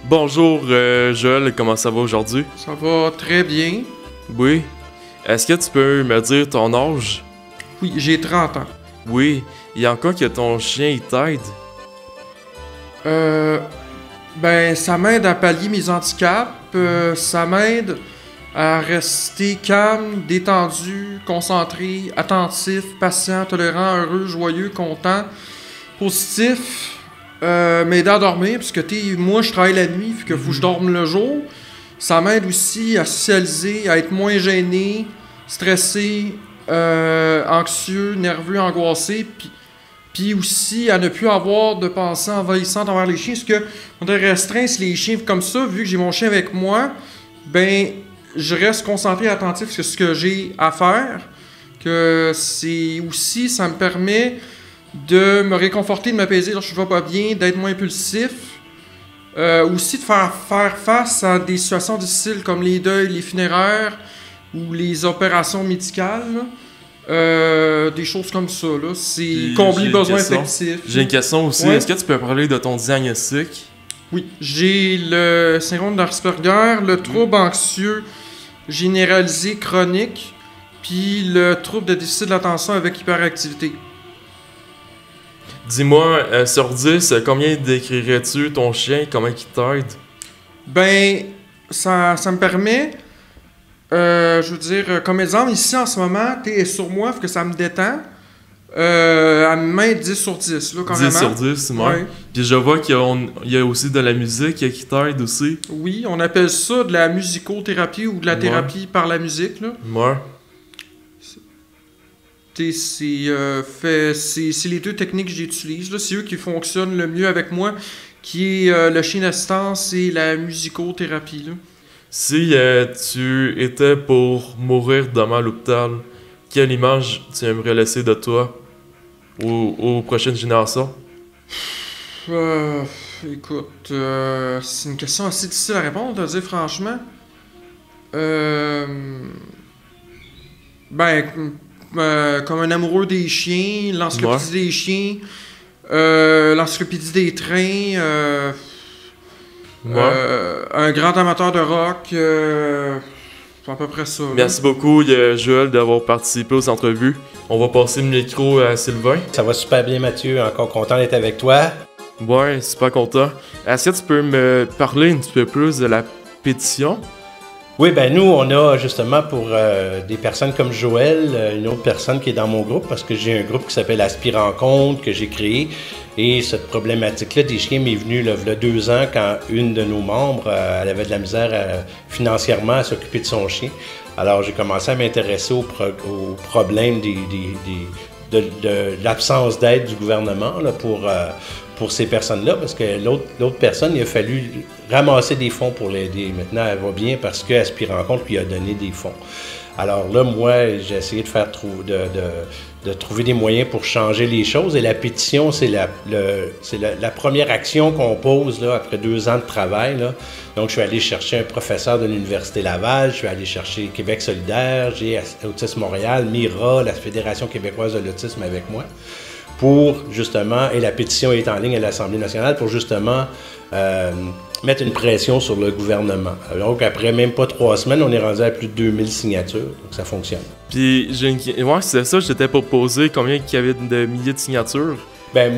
Bonjour Joël, comment ça va aujourd'hui? Ça va très bien. Oui. Est-ce que tu peux me dire ton âge? Oui, j'ai 30 ans. Oui. Il y a encore que ton chien il t'aide? Euh, ça m'aide à pallier mes handicaps. Ça m'aide à rester calme, détendu, concentré, attentif, patient, tolérant, heureux, joyeux, content, positif. M'aider à dormir, parce que moi je travaille la nuit, fait que faut que je dorme le jour. Ça m'aide aussi à socialiser, à être moins gêné, stressé, anxieux, nerveux, angoissé, puis aussi à ne plus avoir de pensée envahissante envers les chiens. Parce que on doit restreindre si les chiens comme ça, vu que j'ai mon chien avec moi, je reste concentré et attentif sur ce que j'ai à faire. Que c'est aussi, ça me permet de me réconforter, de m'apaiser lorsque je ne vais pas bien, d'être moins impulsif. Aussi de faire face à des situations difficiles comme les deuils, les funéraires ou les opérations médicales. Des choses comme ça. C'est combler le besoin affectif. J'ai une question aussi. Ouais. Est-ce que tu peux parler de ton diagnostic? Oui, j'ai le syndrome d'Asperger, le trouble anxieux généralisé chronique, puis le trouble de déficit de l'attention avec hyperactivité. Dis-moi, sur 10, combien décrirais-tu ton chien? Comment il t'aide? Ça me permet, je veux dire, comme exemple, ici en ce moment, t'es sur moi, fait que ça me détend. À main 10 sur 10, là, carrément. 10 sur 10, ouais. Ouais. Puis je vois qu'il y a aussi de la musique qui t'aide aussi. Oui, on appelle ça de la musicothérapie ou de la thérapie par la musique, là. Ouais. C'est les deux techniques que j'utilise. C'est eux qui fonctionnent le mieux avec moi, qui est le chien d'assistance et la musicothérapie. Là. Si tu étais pour mourir demain à l'hôpital, quelle image tu aimerais laisser de toi aux prochaines générations? Écoute, c'est une question assez difficile à répondre, à dire franchement. Comme un amoureux des chiens, l'encyclopédie des chiens, l'encyclopédie des trains, un grand amateur de rock, c'est à peu près ça. Merci beaucoup, Joël, d'avoir participé aux entrevues. On va passer le micro à Sylvain. Ça va super bien, Mathieu. Encore content d'être avec toi. Ouais, super content. Est-ce que tu peux me parler un petit peu plus de la pétition? Oui, nous, on a justement pour des personnes comme Joël, une autre personne qui est dans mon groupe, parce que j'ai un groupe qui s'appelle Aspirencontre, que j'ai créé. Et cette problématique-là des chiens m'est venue il y a 2 ans quand une de nos membres, elle avait de la misère financièrement à s'occuper de son chien. Alors, j'ai commencé à m'intéresser au problème de l'absence d'aide du gouvernement là, pour ces personnes-là, parce que l'autre personne, il a fallu ramasser des fonds pour l'aider. Maintenant, elle va bien parce que Aspirencontre lui a donné des fonds. Alors là, moi, j'ai essayé de trouver des moyens pour changer les choses. Et la pétition, c'est la première action qu'on pose là, après 2 ans de travail. Là. Donc, je suis allé chercher un professeur de l'Université Laval, je suis allé chercher Québec solidaire, j'ai Autisme Montréal, MIRA, la Fédération québécoise de l'autisme avec moi, pour justement, et la pétition est en ligne à l'Assemblée nationale, pour justement mettre une pression sur le gouvernement. Donc, après même pas 3 semaines, on est rendu à plus de 2000 signatures, donc ça fonctionne. Puis, ouais, c'est ça, j'étais pour poser combien il y avait de milliers de signatures.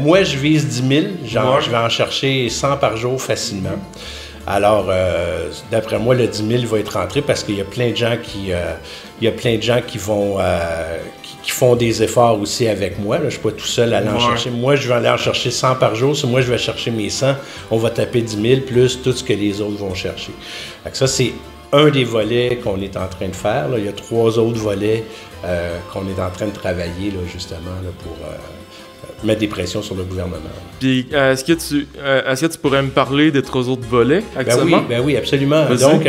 Moi, je vise 10 000, je vais en chercher 100 par jour facilement. Alors, d'après moi, le 10 000 va être rentré parce qu'il y a plein de gens qui vont qui font des efforts aussi avec moi. Là. Je ne suis pas tout seul à aller en chercher. Moi, je vais aller en chercher 100 par jour. Si moi, je vais chercher mes 100, on va taper 10 000 plus tout ce que les autres vont chercher. Donc ça, c'est un des volets qu'on est en train de faire. Là. Il y a 3 autres volets qu'on est en train de travailler là, justement là, pour mettre des pressions sur le gouvernement. Puis, est-ce que tu pourrais me parler des 3 autres volets actuellement? Oui, absolument. Vas-y. Donc,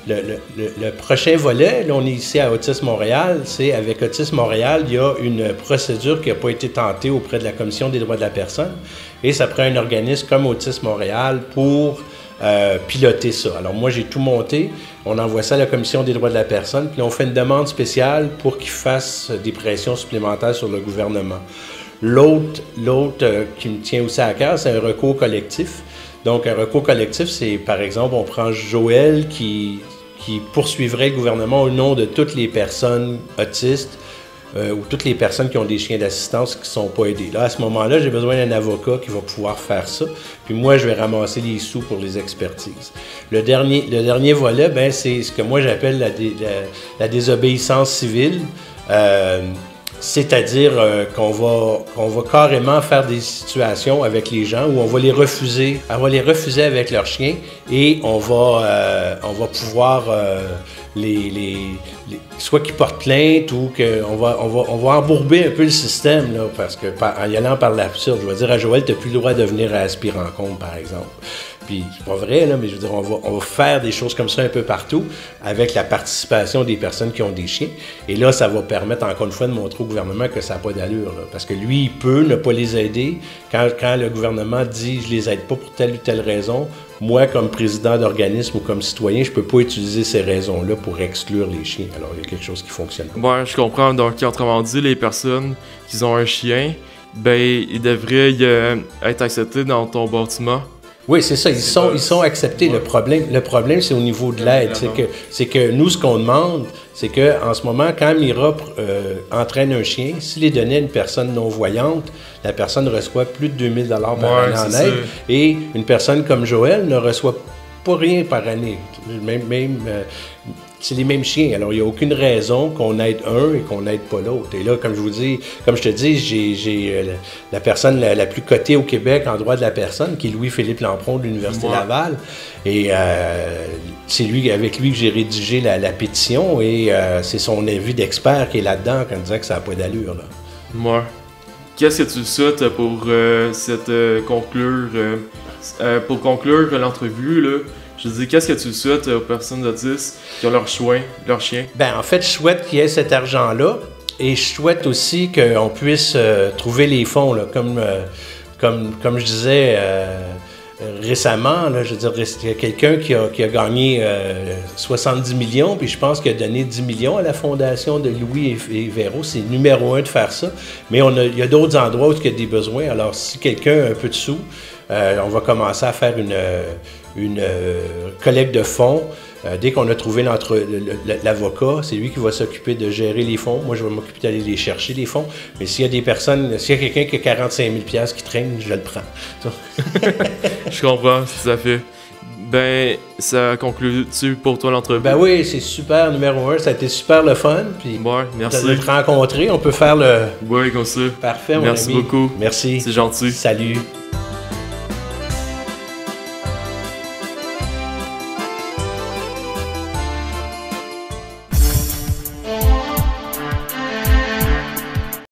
le prochain volet, là, on est ici à Autisme Montréal, c'est avec Autisme Montréal, il y a une procédure qui n'a pas été tentée auprès de la Commission des droits de la personne et ça prend un organisme comme Autisme Montréal pour piloter ça. Alors moi, j'ai tout monté, on envoie ça à la Commission des droits de la personne, puis on fait une demande spéciale pour qu'ils fassent des pressions supplémentaires sur le gouvernement. L'autre qui me tient aussi à cœur, c'est un recours collectif. Donc, un recours collectif, c'est, par exemple, on prend Joël qui poursuivrait le gouvernement au nom de toutes les personnes autistes ou toutes les personnes qui ont des chiens d'assistance qui ne sont pas aidés. Là, à ce moment-là, j'ai besoin d'un avocat qui va pouvoir faire ça. Puis moi, je vais ramasser les sous pour les expertises. Le dernier volet, ben, c'est ce que moi j'appelle la désobéissance civile. C'est-à-dire qu'on va carrément faire des situations avec les gens où on va les refuser avec leurs chiens et on va pouvoir soit qu'ils portent plainte ou qu'on va embourber un peu le système, là, parce que en y allant par l'absurde, je vais dire à Joël, tu n'as plus le droit de venir à Aspire-Rencontre, par exemple. Puis c'est pas vrai, là, mais je veux dire, on va faire des choses comme ça un peu partout avec la participation des personnes qui ont des chiens. Et là, ça va permettre encore une fois de montrer au gouvernement que ça n'a pas d'allure. Là, parce que lui, il peut ne pas les aider. Quand le gouvernement dit « je les aide pas pour telle ou telle raison », moi, comme président d'organisme ou comme citoyen, je peux pas utiliser ces raisons-là pour exclure les chiens. Alors, il y a quelque chose qui fonctionne pas. Ouais, je comprends. Donc, autrement dit, les personnes qui ont un chien, ben, ils devraient être acceptés dans ton bâtiment. Oui, c'est ça. Ils sont acceptés. Ouais. Le problème, c'est au niveau de l'aide. C'est que nous, ce qu'on demande, c'est qu'en ce moment, quand Mira entraîne un chien, s'il est donné à une personne non-voyante, la personne reçoit plus de 2000 $ par année en aide. Et une personne comme Joël ne reçoit pas rien par année. C'est les mêmes chiens. Alors, il n'y a aucune raison qu'on aide un et qu'on n'aide pas l'autre. Et là, comme je te dis, j'ai la personne la plus cotée au Québec en droit de la personne, qui est Louis-Philippe Lampron de l'Université Laval. Et c'est avec lui que j'ai rédigé la pétition et c'est son avis d'expert qui est là-dedans en disant que ça n'a pas d'allure. Là. Moi. Qu'est-ce que tu souhaites pour conclure l'entrevue, là? Je dis, qu'est-ce que tu souhaites aux personnes autistes qui ont leur chien? Ben, en fait, je souhaite qu'il y ait cet argent-là et je souhaite aussi qu'on puisse trouver les fonds, là, comme je disais récemment, là, je veux dire, il y a quelqu'un qui a gagné 70 millions, puis je pense qu'il a donné 10 millions à la fondation de Louis et Véro. C'est numéro 1 de faire ça, mais il y a d'autres endroits où il y a des besoins. Alors, si quelqu'un a un peu de sous, on va commencer à faire une collecte de fonds. Dès qu'on a trouvé l'avocat, c'est lui qui va s'occuper de gérer les fonds. Moi, je vais m'occuper d'aller les chercher, les fonds. Mais s'il y a des personnes, s'il y a quelqu'un qui a 45 000 $ qui traîne, je le prends. Je comprends, tout à fait. Ben, ça conclut-tu pour toi l'entrevue? Ben oui, c'est super, numéro 1. Ça a été super le fun. Puis ouais, merci. De te rencontrer, on peut faire le... Oui, comme ça. Parfait, mon ami. Merci beaucoup. Merci. C'est gentil. Salut.